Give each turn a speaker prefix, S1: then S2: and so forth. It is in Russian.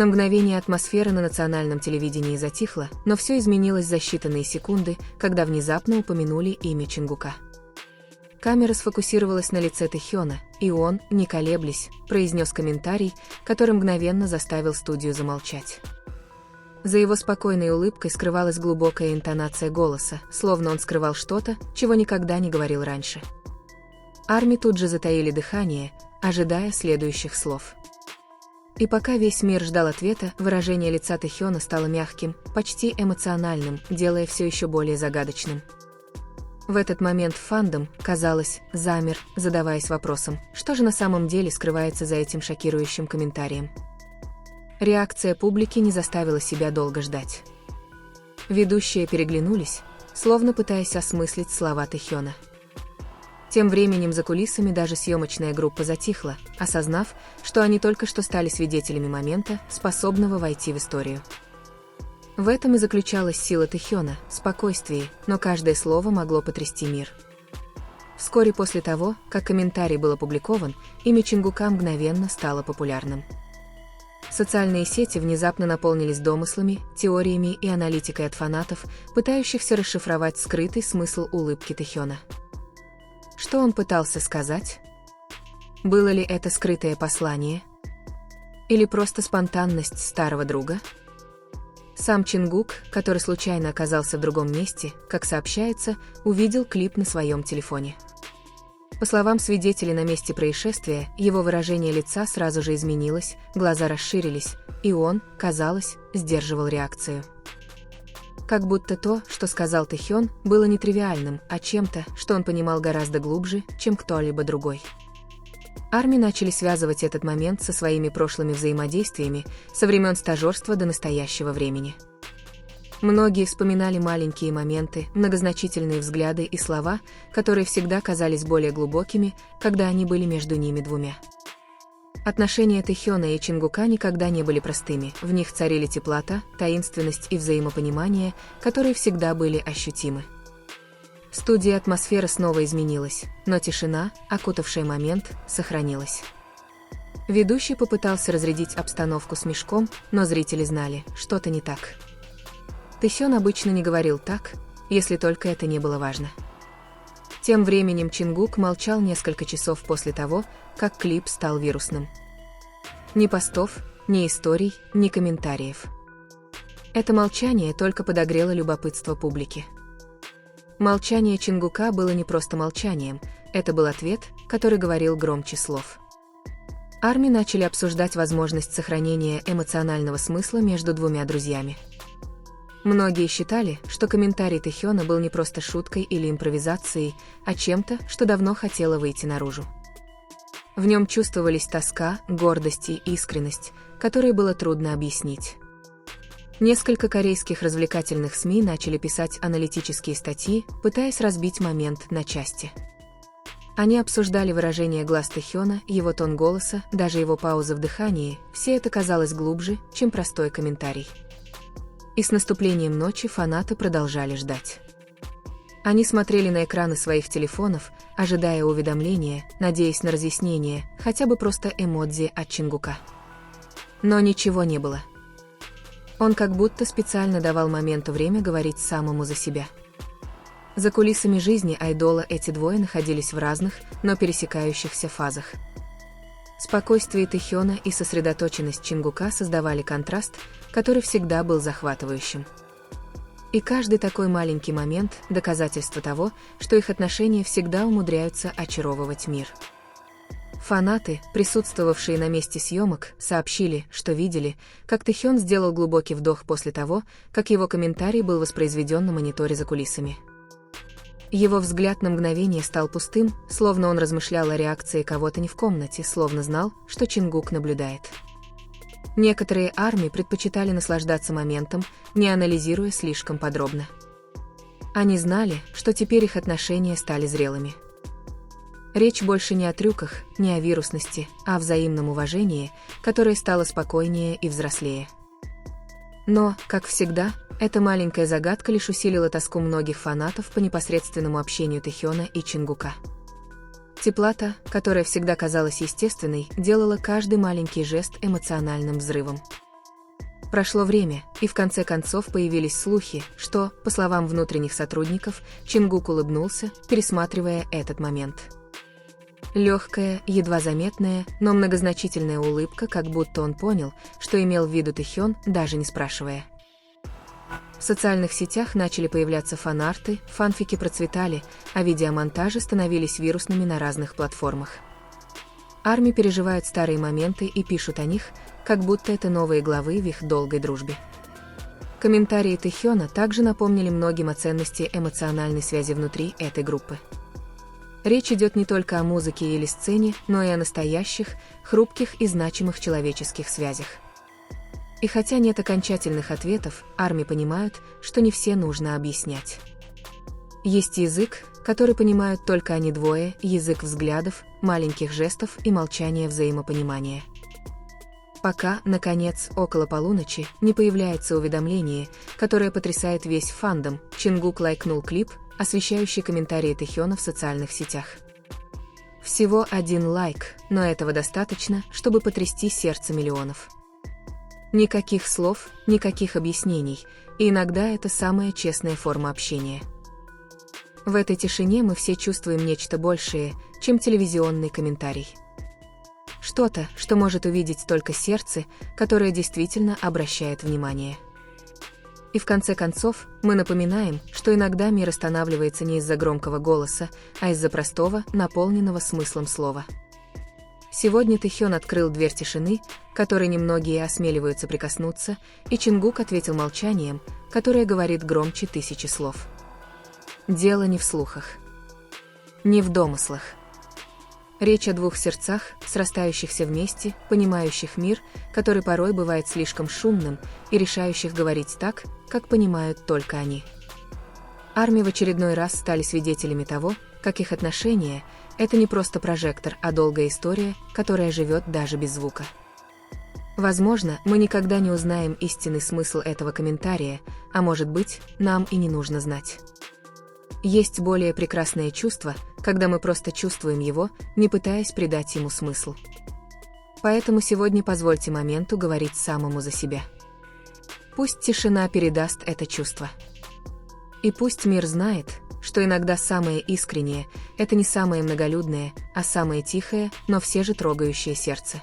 S1: На мгновение атмосфера на национальном телевидении затихла, но все изменилось за считанные секунды, когда внезапно упомянули имя Чингука. Камера сфокусировалась на лице Тэхёна, и он, не колеблясь, произнес комментарий, который мгновенно заставил студию замолчать. За его спокойной улыбкой скрывалась глубокая интонация голоса, словно он скрывал что-то, чего никогда не говорил раньше. Арми тут же затаили дыхание, ожидая следующих слов. И пока весь мир ждал ответа, выражение лица Тэхёна стало мягким, почти эмоциональным, делая все еще более загадочным. В этот момент фандом, казалось, замер, задаваясь вопросом, что же на самом деле скрывается за этим шокирующим комментарием. Реакция публики не заставила себя долго ждать. Ведущие переглянулись, словно пытаясь осмыслить слова Тэхёна. Тем временем за кулисами даже съемочная группа затихла, осознав, что они только что стали свидетелями момента, способного войти в историю. В этом и заключалась сила Тэхёна, спокойствие, но каждое слово могло потрясти мир. Вскоре после того, как комментарий был опубликован, имя Чингука мгновенно стало популярным. Социальные сети внезапно наполнились домыслами, теориями и аналитикой от фанатов, пытающихся расшифровать скрытый смысл улыбки Тэхёна. Что он пытался сказать? Было ли это скрытое послание? Или просто спонтанность старого друга? Сам Чингук, который случайно оказался в другом месте, как сообщается, увидел клип на своем телефоне. По словам свидетелей на месте происшествия, его выражение лица сразу же изменилось, глаза расширились, и он, казалось, сдерживал реакцию. Как будто то, что сказал Тэхён, было не тривиальным, а чем-то, что он понимал гораздо глубже, чем кто-либо другой. Арми начали связывать этот момент со своими прошлыми взаимодействиями, со времен стажерства до настоящего времени. Многие вспоминали маленькие моменты, многозначительные взгляды и слова, которые всегда казались более глубокими, когда они были между ними двумя. Отношения Тэхёна и Чингука никогда не были простыми, в них царили теплота, таинственность и взаимопонимание, которые всегда были ощутимы. В студии атмосфера снова изменилась, но тишина, окутавшая момент, сохранилась. Ведущий попытался разрядить обстановку смешком, но зрители знали, что-то не так. Тэхён обычно не говорил так, если только это не было важно. Тем временем Чингук молчал несколько часов после того, как клип стал вирусным. Ни постов, ни историй, ни комментариев. Это молчание только подогрело любопытство публики. Молчание Чингука было не просто молчанием, это был ответ, который говорил громче слов. Арми начали обсуждать возможность сохранения эмоционального смысла между двумя друзьями. Многие считали, что комментарий Тэхёна был не просто шуткой или импровизацией, а чем-то, что давно хотело выйти наружу. В нем чувствовались тоска, гордость и искренность, которые было трудно объяснить. Несколько корейских развлекательных СМИ начали писать аналитические статьи, пытаясь разбить момент на части. Они обсуждали выражение глаз Тэхёна, его тон голоса, даже его паузы в дыхании, все это казалось глубже, чем простой комментарий. И с наступлением ночи фанаты продолжали ждать. Они смотрели на экраны своих телефонов, ожидая уведомления, надеясь на разъяснение, хотя бы просто эмодзи от Чингука. Но ничего не было. Он как будто специально давал моменту время говорить самому за себя. За кулисами жизни айдола эти двое находились в разных, но пересекающихся фазах. Спокойствие Тэхёна и сосредоточенность Чингука создавали контраст, который всегда был захватывающим. И каждый такой маленький момент – доказательство того, что их отношения всегда умудряются очаровывать мир. Фанаты, присутствовавшие на месте съемок, сообщили, что видели, как Тэхён сделал глубокий вдох после того, как его комментарий был воспроизведен на мониторе за кулисами. Его взгляд на мгновение стал пустым, словно он размышлял о реакции кого-то не в комнате, словно знал, что Чингук наблюдает. Некоторые армии предпочитали наслаждаться моментом, не анализируя слишком подробно. Они знали, что теперь их отношения стали зрелыми. Речь больше не о трюках, не о вирусности, а о взаимном уважении, которое стало спокойнее и взрослее. Но, как всегда, эта маленькая загадка лишь усилила тоску многих фанатов по непосредственному общению Тэхёна и Чингука. Теплота, которая всегда казалась естественной, делала каждый маленький жест эмоциональным взрывом. Прошло время, и в конце концов появились слухи, что, по словам внутренних сотрудников, Чингук улыбнулся, пересматривая этот момент. Легкая, едва заметная, но многозначительная улыбка, как будто он понял, что имел в виду Тэхён, даже не спрашивая. В социальных сетях начали появляться фан-арты, фанфики процветали, а видеомонтажи становились вирусными на разных платформах. ARMY переживают старые моменты и пишут о них, как будто это новые главы в их долгой дружбе. Комментарии Тэхёна также напомнили многим о ценности эмоциональной связи внутри этой группы. Речь идет не только о музыке или сцене, но и о настоящих, хрупких и значимых человеческих связях. И хотя нет окончательных ответов, ARMY понимают, что не все нужно объяснять. Есть язык, который понимают только они двое, язык взглядов, маленьких жестов и молчания взаимопонимания. Пока, наконец, около полуночи, не появляется уведомление, которое потрясает весь фандом, Чингук лайкнул клип, освещающий комментарии Тэхёна в социальных сетях. Всего один лайк, но этого достаточно, чтобы потрясти сердце миллионов. Никаких слов, никаких объяснений, и иногда это самая честная форма общения. В этой тишине мы все чувствуем нечто большее, чем телевизионный комментарий. Что-то, что может увидеть только сердце, которое действительно обращает внимание. И в конце концов, мы напоминаем, что иногда мир останавливается не из-за громкого голоса, а из-за простого, наполненного смыслом слова. Сегодня Тэхён открыл дверь тишины, к которой немногие осмеливаются прикоснуться, и Чингук ответил молчанием, которое говорит громче тысячи слов. Дело не в слухах, не в домыслах. Речь о двух сердцах, срастающихся вместе, понимающих мир, который порой бывает слишком шумным, и решающих говорить так, как понимают только они. ARMY в очередной раз стали свидетелями того, как их отношения – это не просто прожектор, а долгая история, которая живет даже без звука. Возможно, мы никогда не узнаем истинный смысл этого комментария, а может быть, нам и не нужно знать. Есть более прекрасное чувство, когда мы просто чувствуем его, не пытаясь придать ему смысл. Поэтому сегодня позвольте моменту говорить самому за себя. Пусть тишина передаст это чувство. И пусть мир знает, что иногда самое искреннее – это не самое многолюдное, а самое тихое, но все же трогающее сердце.